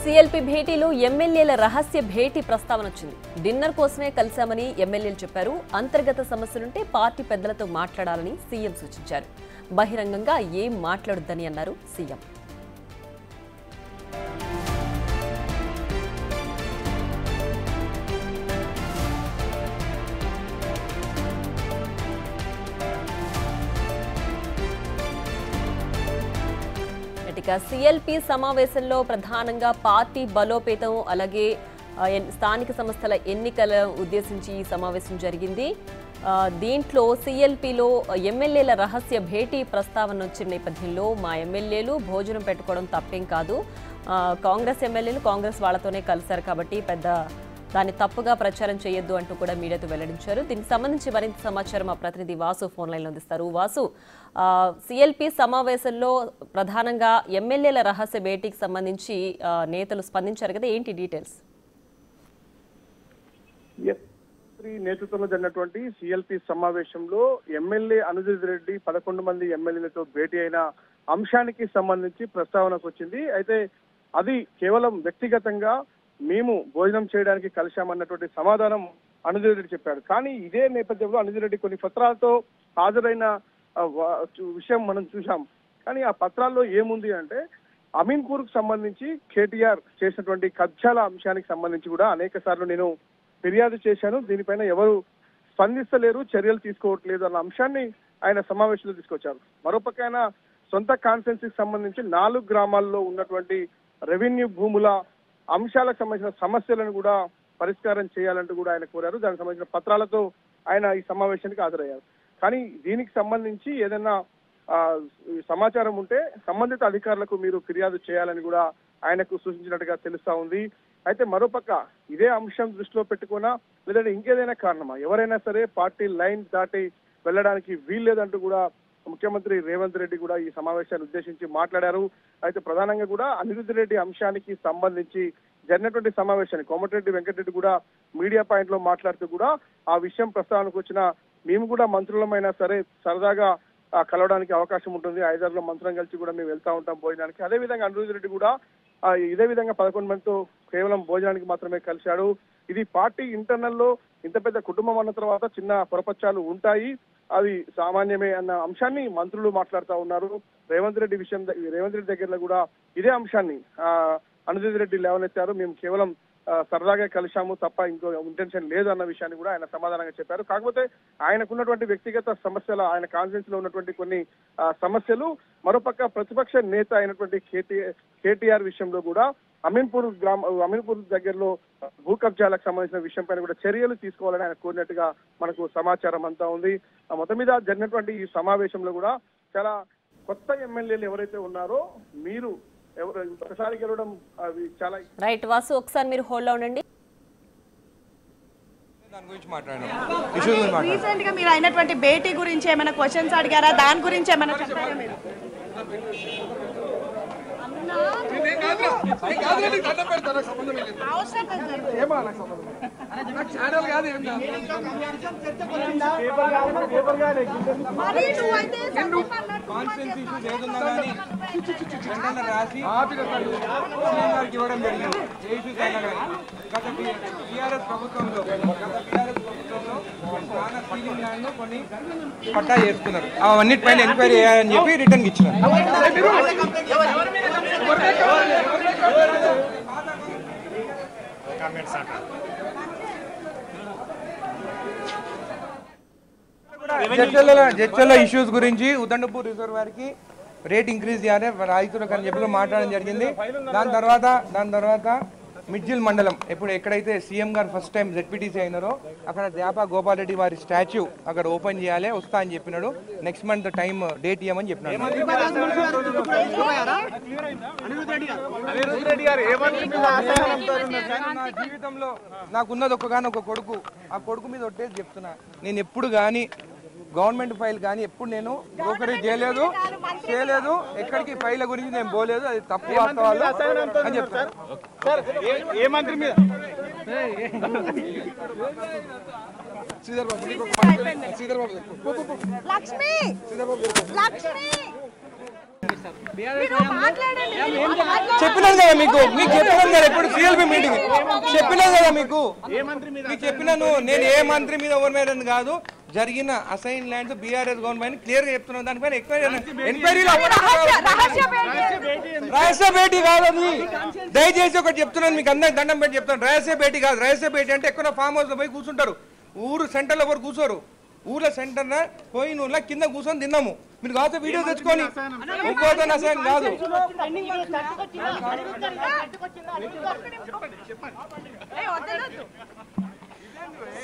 CLP భేటీలో ఎమ్మెల్యేల రహస్య భేటీ ప్రస్తావన వచ్చింది. డిన్నర్ కోసమే కలిశామని ఎమ్మెల్యేలు చెప్పారు. అంతర్గత సమస్యలుంటే పార్టీ పెద్దలతో మాట్లాడాలని సీఎం సూచించారు. బహిరంగంగా ఏం మాట్లాడొద్దని అన్నారు సీఎం. సీఎల్పీ సమావేశంలో ప్రధానంగా పార్టీ బలోపేతం అలాగే స్థానిక సంస్థల ఎన్నికల ఉద్దేశించి ఈ సమావేశం జరిగింది. దీంట్లో సీఎల్పీలో ఎమ్మెల్యేల రహస్య భేటీ ప్రస్తావన వచ్చిన నేపథ్యంలో మా ఎమ్మెల్యేలు భోజనం పెట్టుకోవడం తప్పేం కాదు, కాంగ్రెస్ ఎమ్మెల్యేలు కాంగ్రెస్ వాళ్లతోనే కలిశారు కాబట్టి పెద్ద దాన్ని తప్పుగా ప్రచారం చేయొద్దు అంటూ కూడా మీడియాతో వెల్లడించారు. దీనికి సంబంధించి మరింత సమాచారం మా ప్రతినిధి వాసు ఫోన్ లైన్లో అందిస్తారు. వాసు, సీఎల్పీ సమావేశంలో ప్రధానంగా ఎమ్మెల్యేల రహస్య భేటీకి సంబంధించి నేతలు స్పందించారు కదా, ఏంటి డీటెయిల్స్? నేతృత్వంలో జరిగినటువంటి సీఎల్పీ సమావేశంలో ఎమ్మెల్యే అనుజిత్ రెడ్డి 11 మంది ఎమ్మెల్యేలతో భేటీ అయిన అంశానికి సంబంధించి ప్రస్తావనకు వచ్చింది. అయితే అది కేవలం వ్యక్తిగతంగా మేము భోజనం చేయడానికి కలిశామన్నటువంటి సమాధానం అనుజిత్ రెడ్డి చెప్పాడు. కానీ ఇదే నేపథ్యంలో అనుజిత్ రెడ్డి కొన్ని పత్రాలతో హాజరైన విషయం మనం చూసాం. కానీ ఆ పత్రాల్లో ఏముంది అంటే అమీన్పూర్ కు సంబంధించి కేటీఆర్ చేసినటువంటి కబ్జాల అంశానికి సంబంధించి కూడా అనేక సార్లు నేను ఫిర్యాదు చేశాను, దీనిపైన ఎవరు స్పందిస్తలేరు, చర్యలు తీసుకోవట్లేదు అన్న అంశాన్ని ఆయన సమావేశంలో తీసుకొచ్చారు. మరోపక్క ఆయన సొంత కాన్స్టిట్యున్సీకి సంబంధించి 4 గ్రామాల్లో ఉన్నటువంటి రెవెన్యూ భూముల అంశాలకు సంబంధించిన సమస్యలను కూడా పరిష్కారం చేయాలంటూ కూడా ఆయన కోరారు. దానికి సంబంధించిన పత్రాలతో ఆయన ఈ సమావేశానికి హాజరయ్యారు. కానీ దీనికి సంబంధించి ఏదైనా సమాచారం ఉంటే సంబంధిత అధికారులకు మీరు ఫిర్యాదు చేయాలని కూడా ఆయనకు సూచించినట్టుగా తెలుస్తా ఉంది. అయితే మరోపక్క ఇదే అంశం దృష్టిలో పెట్టుకున్నా లేదంటే ఇంకేదైనా కారణమా, ఎవరైనా సరే పార్టీ లైన్ దాటి వెళ్ళడానికి వీల్లేదంటూ కూడా ముఖ్యమంత్రి రేవంత్ రెడ్డి కూడా ఈ సమావేశాన్ని ఉద్దేశించి మాట్లాడారు. అయితే ప్రధానంగా కూడా అనిరుద్ధ్ రెడ్డి అంశానికి సంబంధించి జరిగినటువంటి సమావేశాన్ని కోమటిరెడ్డి వెంకటరెడ్డి కూడా మీడియా పాయింట్ లో మాట్లాడుతూ కూడా ఆ విషయం ప్రస్తావనకు వచ్చిన మేము కూడా మంత్రులమైనా సరే సరదాగా కలవడానికి అవకాశం ఉంటుంది, 5-6 మంత్రులం కలిసి కూడా మేము వెళ్తా ఉంటాం భోజనానికి. అదేవిధంగా అనిరుద్ధ్ రెడ్డి కూడా ఇదే విధంగా 11 మందితో కేవలం భోజనానికి మాత్రమే కలిశాడు. ఇది పార్టీ ఇంటర్నల్లో ఇంత పెద్ద కుటుంబం అన్న తర్వాత చిన్న పొరపచ్చాలు ఉంటాయి, అవి సామాన్యమే అన్న అంశాన్ని మంత్రులు మాట్లాడుతూ ఉన్నారు. రేవంత్ రెడ్డి దగ్గరలో కూడా ఇదే అంశాన్ని అనుజిత్ రెడ్డి లేవనెత్తారు. మేము కేవలం సరదాగా కలిశాము తప్ప ఇంకో ఇంటెన్షన్ లేదు అన్న విషయాన్ని కూడా ఆయన సమాధానంగా చెప్పారు. కాకపోతే ఆయనకున్నటువంటి వ్యక్తిగత సమస్యలు, ఆయన కాన్ఫరెన్స్ లో ఉన్నటువంటి కొన్ని సమస్యలు, మరోపక్క ప్రతిపక్ష నేత అయినటువంటి కేటీఆర్ విషయంలో కూడా అమీన్పూర్ దగ్గరలో భూ కబ్జాలకు సంబంధించిన విషయం పైన కూడా చర్యలు తీసుకోవాలని ఆయన కోరినట్టుగా మనకు సమాచారం అంతా ఉంది. మొత్తం మీద జరిగినటువంటి ఈ సమావేశంలో కూడా చాలా కొత్త ఎమ్మెల్యేలు ఎవరైతే ఉన్నారో మీరు ఒకసారి గెలవడం అవి చాలా రైట్. వాసు, ఒకసారి మీరు హోల్డ్ లో ఉండండి. రీసెంట్ గా మీరు అయినటువంటి భేటీ గురించి ఏమైనా క్వశ్చన్స్ అడిగారా, దాని గురించి ఏమైనా చెప్పారా మీరు? పట్టా చేస్తున్నారు, అవన్నిటిపైన ఎంక్వైరీ చేయాలని చెప్పి రిటర్న్ ఇచ్చినారు. జడ్చర్ల ఇష్యూస్ గురించి ఉదండపూర్ రిజర్వాయర్ కి రేట్ ఇంక్రీజ్ చేయాలి రైతులకు అని చెప్పి మాట్లాడడం జరిగింది. దాని తర్వాత మిడ్జిల్ మండలం ఎక్కడైతే సీఎం గారు ఫస్ట్ టైం జెడ్పీటీసీ అయినారో అక్కడ జాపా గోపాల్ రెడ్డి వారి స్టాచ్యూ అక్కడ ఓపెన్ చేయాలి, వస్తా అని చెప్పినాడు. నెక్స్ట్ మంత్ టైం డేట్ ఇవ్వమని చెప్పినాడు. నా జీవితంలో నాకున్నది ఒక కొడుకు, ఆ కొడుకు మీద ఒట్టేసి చెప్తున్నా, నేను ఎప్పుడు కానీ గవర్నమెంట్ ఫైల్ కానీ ఎప్పుడు నేను బ్రోకరేజ్ చేయలేదు, ఎక్కడికి ఫైల్ గురించి నేను పోలేదు, అది తప్పు వాస్తవాలు అని చెప్తాను. చెప్పినాను కదా మీకు చెప్పినాను కదా ఇప్పుడు సిఎల్పి మీటింగ్ చెప్పినాను కదా మీకు చెప్పినాను నేను ఏ మంత్రి మీద ఎవరి మీద కాదు జరిగిన assign lands BRS government clear గా చెప్తున్నాను దానిపైన ఎంక్వైరీలో రహస్య భేటీ కాదు అది దయచేసి ఒకటి చెప్తున్నాను మీకు అందరికి దండం పెట్టి చెప్తాను రహస్య భేటీ కాదు రహస్య భేటీ అంటే ఎక్కడ ఫామ్ హౌస్ లో పోయి కూర్చుంటారు ఊరు సెంటర్ లో ఎవరు కూర్చోరు ఊర్లో సెంటర్ పోయిన ఊర్లో కింద కూర్చొని తిన్నాము మీరు కాదు వీడియో తెచ్చుకొని ఇంకోతో అసైన్ కాదు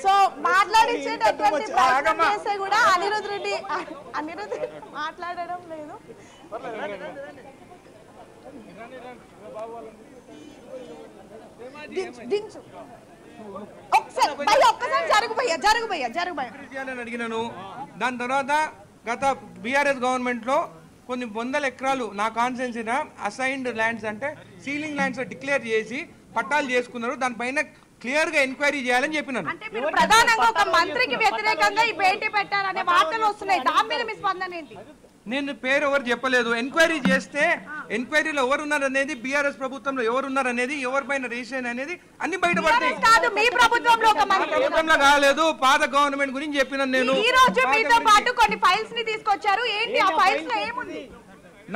సో మాట్లాడించేటటువంటి ప్రయత్నం చేస్తే కూడా అనిరుద్ రెడ్డి మాట్లాడడం లేదు. దించు ఒక్కసారి జరుగుబయ్యా అడిగినాను. దాని తర్వాత గత బీఆర్ఎస్ గవర్నమెంట్ లో కొన్ని వందల ఎకరాలు నా కాన్స్టిట్యున్సీన అసైన్డ్ ల్యాండ్స్ అంటే సీలింగ్ ల్యాండ్స్ డిక్లేర్ చేసి పట్టాలు చేసుకున్నారు. దానిపైన క్లియర్ గా ఎంక్వైరీ చేయాలని చెప్పినాను. ప్రధానంగా ఒక మంత్రికి వ్యతిరేకంగా ఈ భేటీ పెట్టారనే వార్తలు వస్తున్నాయి. దాని మీద మీ స్పందన ఏంటి? నేను పేరు ఎవరు చెప్పలేదు. ఎంక్వైరీ చేస్తే ఎంక్వైరీలో ఎవరున్నారు అనేది బీఆర్ఎస్ ప్రభుత్వంలో ఎవరున్నారు అనేది ఎవరిపైన రిజిస్ట్రేషన్ అనేది అన్ని బయటపడతాయి. మీ ప్రభుత్వంలో కాలేదు పాత గవర్నమెంట్ గురించి చెప్పినాను. నేను ఈ రోజు మీతో పాటు కొన్ని ఫైల్స్ ని తీసుకొచ్చారు. ఏంటి ఆ ఫైల్స్ లో ఏముంది?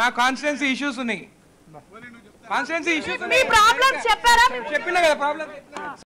నా కాన్స్టిట్యున్సీ ఇష్యూస్ ఉన్నాయి. కాన్స్టిట్యున్సీ ఇష్యూస్ మీ ప్రాబ్లమ్స్ చెప్పారా? చెప్పినా కదా ప్రాబ్లం.